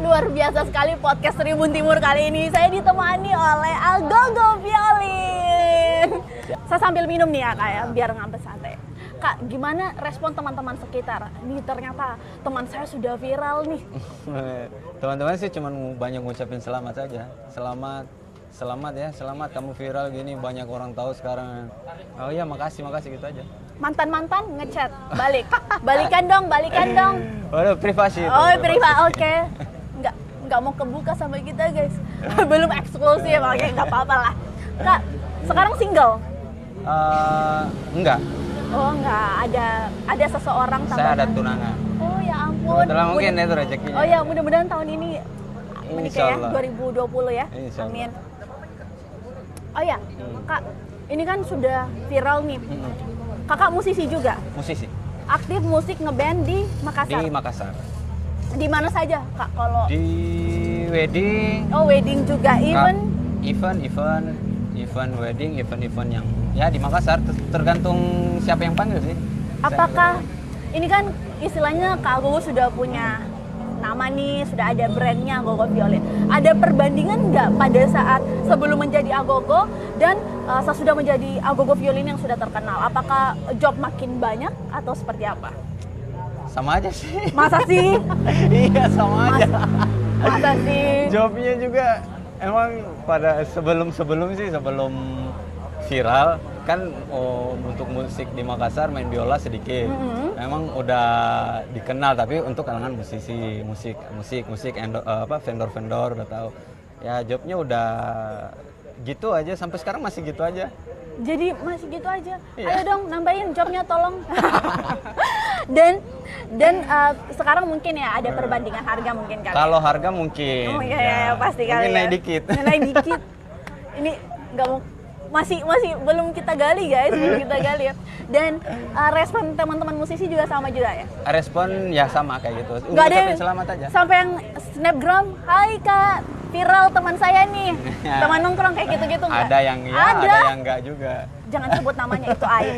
luar biasa sekali podcast Tribun Timur kali ini. Saya ditemani oleh Agogo Violin. Saya sambil minum nih ya Kak ya, biar ngambil santai. Kak, gimana respon teman-teman sekitar? Nih ternyata teman saya sudah viral nih. Teman-teman sih cuma banyak ngucapin selamat saja. Selamat ya, selamat kamu viral gini, banyak orang tahu sekarang. Oh iya, makasih gitu aja. Mantan-mantan ngechat, balikan dong. Waduh, privasi. Oh, privasi, oke. Nggak mau kebuka sama kita guys. Belum eksklusif, oke, nggak apa-apa lah. Kak, sekarang single? Enggak. Oh, enggak. Ada seseorang tambahan. Saya ada tunangan. Oh ya ampun. Kebetulan mungkin itu rezekinya. Oh ya, mudah-mudahan tahun ini menikah ya, Insyaallah. 2020 ya. Insyaallah. Amin. Oh ya, Kak, ini kan sudah viral nih. Kakak musisi juga? Musisi. Aktif musik ngeband di Makassar? Di Makassar. Di mana saja, Kak? Kalau Di wedding. Oh, wedding juga, event wedding, event yang ya di Makassar, tergantung siapa yang panggil sih. Apakah ini kan istilahnya Kak Agogo sudah punya nama nih, sudah ada brandnya Agogo Violin. Ada perbandingan nggak pada saat sebelum menjadi Agogo dan sesudah menjadi Agogo Violin yang sudah terkenal? Apakah job makin banyak atau seperti apa? Sama aja sih. Masa sih? Iya, sama aja. Masa sih? Jobnya juga emang pada sebelum viral kan untuk musik di Makassar main biola sedikit. Memang udah dikenal, tapi untuk kalangan musisi, vendor udah tahu. Ya jobnya udah gitu aja, sampai sekarang masih gitu aja. Jadi masih gitu aja. Iya. Ayo dong nambahin jobnya tolong. dan sekarang mungkin ya ada perbandingan harga mungkin kali. Kalau harga mungkin. Oh iya, pasti kali. Mungkin ya. naik dikit. Naik dikit. Ini nggak mau masih belum kita gali guys, belum kita gali ya. Dan respon teman-teman musisi juga sama juga ya. Respon ya sama kayak gitu. Nggak ada Ucapin selamat aja. Sampai yang snapgram, hai Kak, viral teman saya nih. Teman nongkrong kayak gitu-gitu nggak? Ada yang ya, ada yang enggak juga. Jangan sebut namanya, itu aib.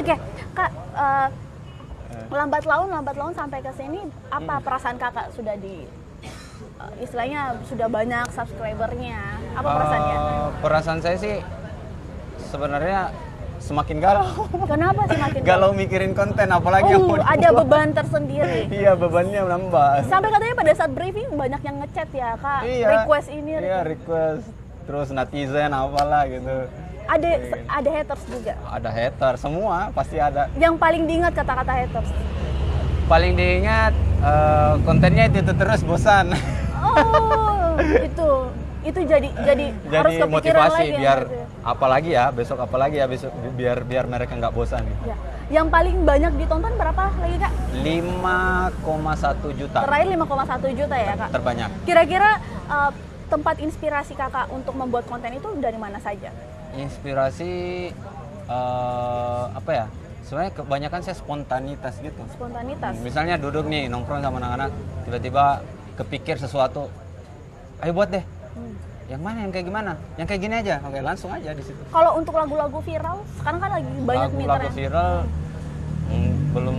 Oke, Kak, lambat laun sampai ke sini, apa perasaan Kakak sudah di istilahnya sudah banyak subscribernya? Apa perasaannya? Perasaan saya sih sebenarnya semakin galau. Kenapa sih makin Galau mikirin konten, apalagi yang mau ada dibuat. beban tersendiri. Iya, bebannya menambah. Sampai katanya pada saat briefing banyak yang ngechat ya, Kak. Iya, Request ini. Iya, request. Terus netizen apalah gitu. Ada haters juga. Ada hater, semua pasti ada. Yang paling diingat kata-kata haters. Paling diingat kontennya itu terus bosan. Oh, itu jadi harus kepikiran motivasi lagi biar gitu ya. apalagi ya besok biar mereka nggak bosan gitu. Ya. Yang paling banyak ditonton berapa lagi Kak? 5,1 juta. Terakhir 5,1 juta ya Kak? Terbanyak. Kira-kira tempat inspirasi Kakak untuk membuat konten itu dari mana saja? Inspirasi apa ya? Sebenarnya kebanyakan saya spontanitas gitu. Spontanitas? Misalnya duduk nih nongkrong sama anak-anak, tiba-tiba kepikir sesuatu, ayo buat deh. Yang mana, yang kayak gimana? Yang kayak gini aja. Oke, langsung aja di situ. Kalau untuk lagu-lagu viral, sekarang kan lagi banyak nih Lagu tren. viral belum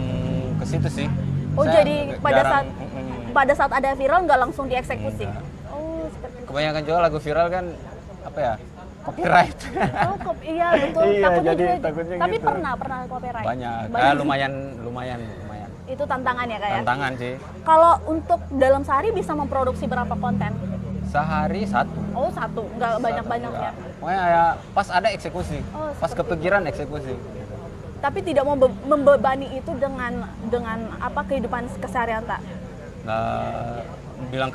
ke situ sih. Oh, Saya jadi pada saat ada viral nggak langsung dieksekusi? Enggak. Oh, seperti itu. Kebanyakan juga lagu viral kan apa ya? Copyright. Oh, iya betul. Iya, takutnya tapi gitu. pernah copyright. Banyak. Lumayan. Itu tantangan ya kayak. Tantangan sih. Kalau untuk dalam sehari bisa memproduksi berapa konten? Sehari satu. Oh, satu, nggak banyak-banyak ya. Pokoknya ya pas ada eksekusi. Oh, Pas kepikiran eksekusi. Tapi tidak mau membebani itu dengan apa kehidupan keseharian tak? Bilang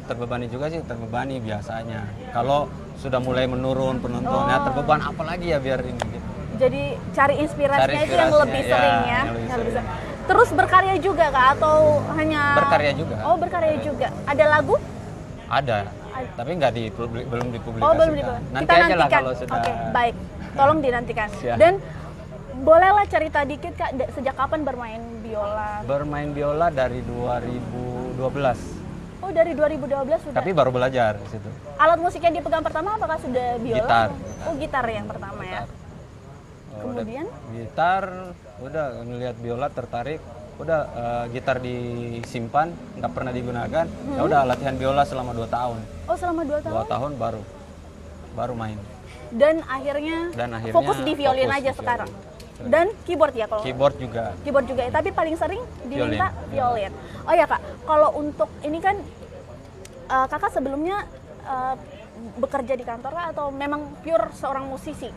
terbebani juga sih, terbebani biasanya. Kalau sudah mulai menurun penontonnya, terbebani apalagi ya biar ini gitu. Jadi cari inspirasinya itu yang lebih ya, sering ya. yang lebih sering. Terus berkarya juga Kak atau hanya Berkarya juga. Oh, berkarya juga. Ada lagu? Ada. Tapi belum dipublikasikan. Oh, belum dipublikasikan. Nanti Kita aja nantikan. lah kalau sudah. Oke, baik. Tolong dinantikan. Siap. Dan bolehlah cerita dikit Kak, sejak kapan bermain biola? Bermain biola dari 2012. Oh, dari 2012 sudah. Tapi baru belajar di situ. Alat musik yang dipegang pertama apakah sudah biola? Gitar. Oh, gitar yang pertama ya. Oh, Kemudian? gitar, udah ngelihat biola tertarik, udah gitar disimpan, nggak pernah digunakan. Ya udah latihan biola selama 2 tahun. Oh, selama 2 tahun? 2 tahun baru main. Dan akhirnya fokus di violin aja sekarang. Dan keyboard ya kalau? Keyboard juga. Keyboard juga ya, tapi paling sering diminta violin. Oh ya Kak, kalau untuk ini kan Kakak sebelumnya bekerja di kantor atau memang pure seorang musisi?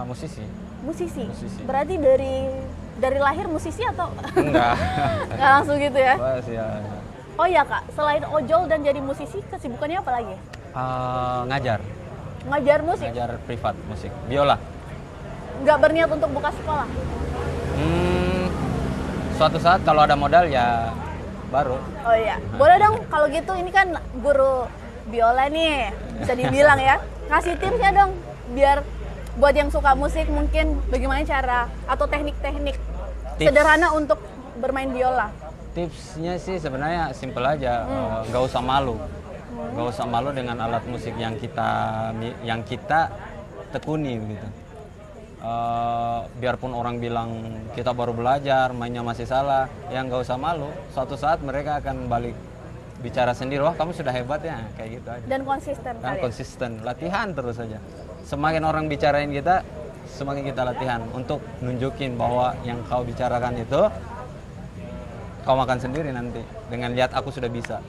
Musisi. Musisi. Musisi. Berarti dari lahir musisi atau? Enggak. Nggak langsung gitu ya? Ya. Oh ya Kak, selain ojol dan jadi musisi, kesibukannya apa lagi? Ngajar. Ngajar musik? Ngajar privat musik, biola. Nggak berniat untuk buka sekolah? Suatu saat kalau ada modal ya baru. Oh iya, boleh dong kalau gitu, ini kan guru biola nih, bisa dibilang ya. Kasih tipsnya dong, biar buat yang suka musik mungkin bagaimana cara atau teknik-teknik sederhana untuk bermain biola. Tipsnya sih sebenarnya simple aja, nggak usah malu. Nggak usah malu dengan alat musik yang kita tekuni gitu. Biarpun orang bilang kita baru belajar, mainnya masih salah, ya nggak usah malu. Suatu saat mereka akan balik bicara sendiri, wah kamu sudah hebat ya, kayak gitu aja. Dan konsisten. Dan konsisten, latihan terus saja. Semakin orang bicarain kita, semakin kita latihan untuk nunjukin bahwa yang kau bicarakan itu kau makan sendiri nanti dengan lihat aku sudah bisa.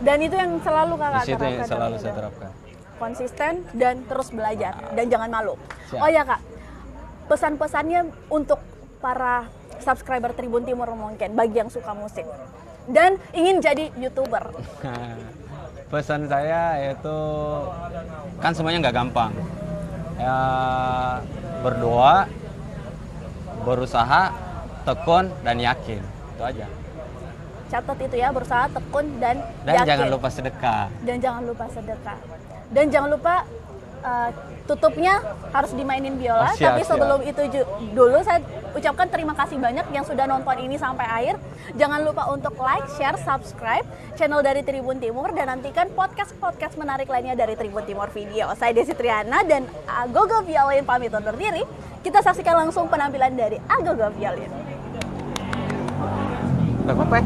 Dan itu yang selalu Kakak terapkan. Itu yang selalu saya terapkan. Konsisten dan terus belajar dan jangan malu. Siap. Oh ya Kak, pesan-pesannya untuk para subscriber Tribun Timur mungkin bagi yang suka musik dan ingin jadi YouTuber. Pesan saya yaitu kan semuanya nggak gampang. Ya berdoa, berusaha, tekun dan yakin. Itu aja. Catat itu ya, berusaha, tekun dan yakin. Jangan lupa sedekah. Dan jangan lupa sedekah. Dan jangan lupa tutupnya harus dimainin biola. Siap, tapi sebelum itu dulu saya ucapkan terima kasih banyak yang sudah nonton ini sampai akhir. Jangan lupa untuk like, share, subscribe channel dari Tribun Timur dan nantikan podcast-podcast menarik lainnya dari Tribun Timur Video. Saya Desi Triana dan Agogo Violin pamit undur diri. Kita saksikan langsung penampilan dari Agogo Violin. Gak apa-apa.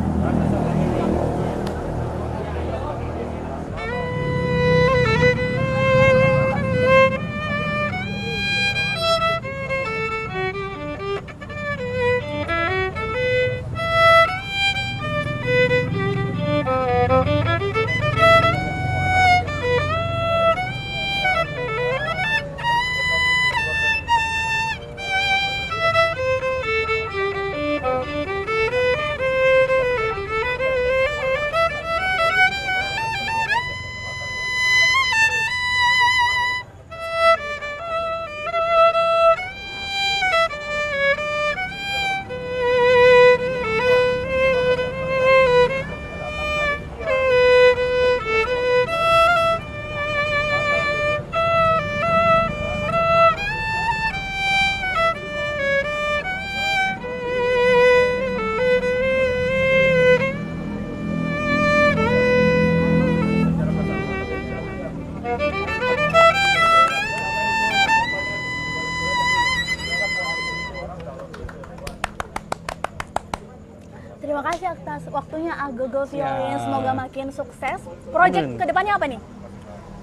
Terima kasih atas waktunya Agogo Violin. Semoga makin sukses. Project kedepannya apa nih?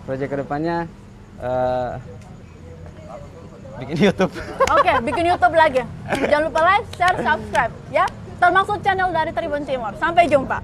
Project kedepannya bikin YouTube. Oke, bikin YouTube lagi. Jangan lupa like, share, subscribe ya. Termasuk channel dari Tribun Timur. Sampai jumpa.